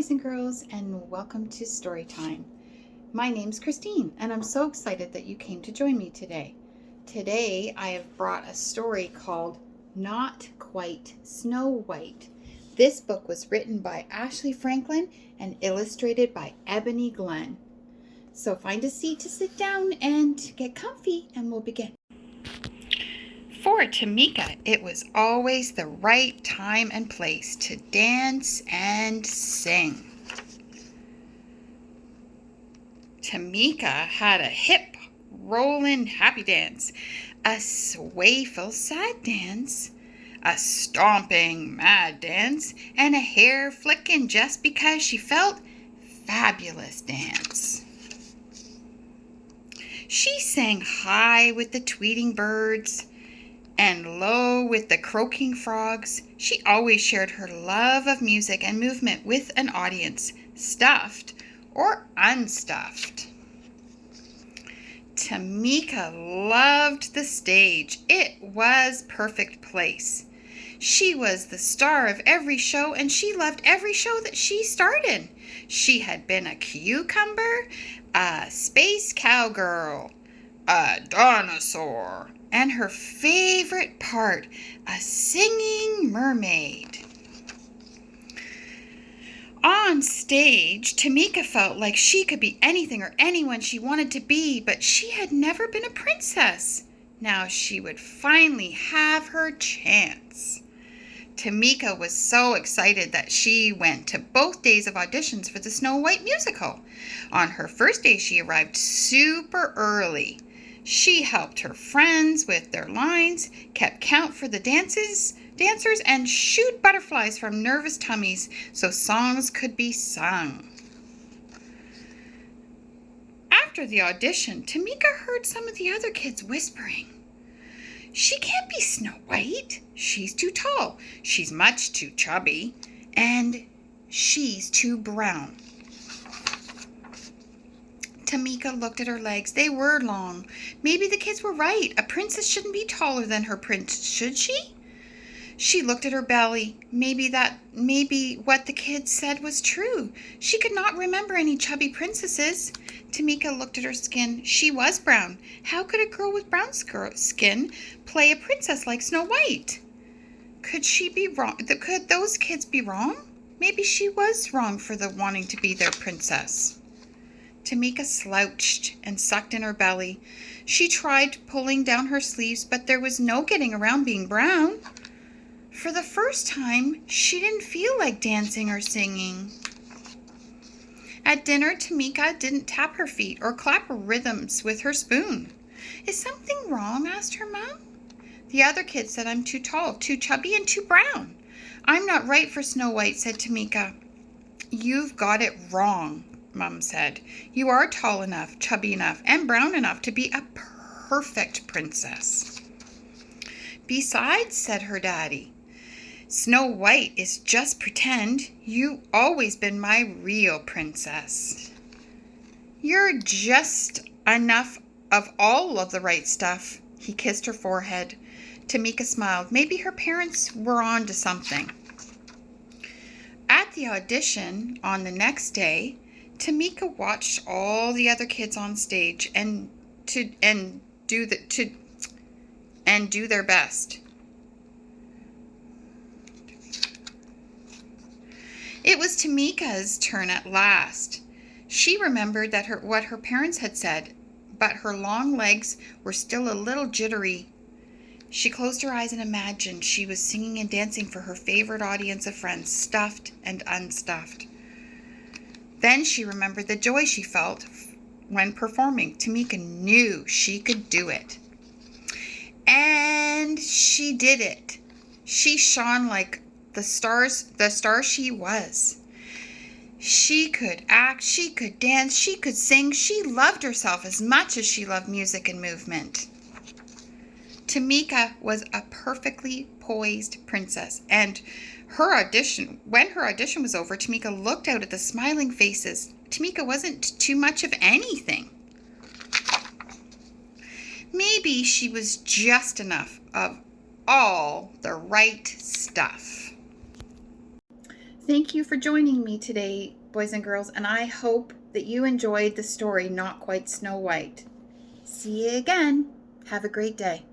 boys and girls, and welcome to Storytime. My name's Christine, and I'm so excited that you came to join me today. Today I have brought a story called Not Quite Snow White. This book was written by Ashley Franklin and illustrated by Ebony Glenn. So find a seat to sit down and get comfy, and we'll begin. For 𝐀𝐿, it was always the right time and place to dance and sing. 𝐀𝐿 had a hip, rollin' happy dance, a swayful sad dance, a stomping mad dance, and a hair flickin' just because she felt fabulous dance. She sang high with the tweeting birds and low with the croaking frogs. She always shared her love of music and movement with an audience, stuffed or unstuffed. 𝐀𝐿 loved the stage. It was perfect place. She was the star of every show, and she loved every show that she starred in. She had been a cucumber, a space cowgirl, a dinosaur, and her favorite part, a singing mermaid. On stage, 𝐀𝐿 felt like she could be anything or anyone she wanted to be, but she had never been a princess. Now she would finally have her chance. 𝐀𝐿 was so excited that she went to both days of auditions for the Snow White musical. On her first day, she arrived super early. She helped her friends with their lines, kept count for the dancers, and shooed butterflies from nervous tummies so songs could be sung. After the audition, 𝐀𝐿 heard some of the other kids whispering, "She can't be Snow White. She's too tall. She's much too chubby. And she's too brown." 𝐀𝐿 looked at her legs. They were long. Maybe the kids were right. A princess shouldn't be taller than her prince, should she? She looked at her belly. Maybe what the kids said was true. She could not remember any chubby princesses. 𝐀𝐿 looked at her skin. She was brown. How could a girl with brown skin play a princess like Snow White? Could she be wrong? Could those kids be wrong? Maybe she was wrong for wanting to be their princess. 𝐀𝐿 slouched and sucked in her belly. She tried pulling down her sleeves, but there was no getting around being brown. For the first time, she didn't feel like dancing or singing. At dinner, 𝐀𝐿 didn't tap her feet or clap her rhythms with her spoon. "Is something wrong?" asked her mom. "The other kids said I'm too tall, too chubby, and too brown. I'm not right for Snow White," said 𝐀𝐿. "You've got it wrong," Mom said. "You are tall enough, chubby enough, and brown enough to be a perfect princess." "Besides," said her daddy, "Snow White is just pretend. You've always been my real princess. You're just enough of all of the right stuff." He kissed her forehead. 𝐀𝐿 smiled. Maybe her parents were on to something. At the audition on the next day, 𝐀𝐿 watched all the other kids on stage and do their best. It was 𝐀𝐿's turn at last. She remembered what her parents had said, but her long legs were still a little jittery. She closed her eyes and imagined she was singing and dancing for her favorite audience of friends, stuffed and unstuffed. Then she remembered the joy she felt when performing. 𝐀𝐿 knew she could do it. And she did it. She shone like the star she was. She could act, she could dance, she could sing. She loved herself as much as she loved music and movement. 𝐀𝐿 was a perfectly poised princess, and when her audition was over, 𝐀𝐿 looked out at the smiling faces. 𝐀𝐿 wasn't too much of anything. Maybe she was just enough of all the right stuff. Thank you for joining me today, boys and girls, and I hope that you enjoyed the story Not Quite Snow White. See you again. Have a great day.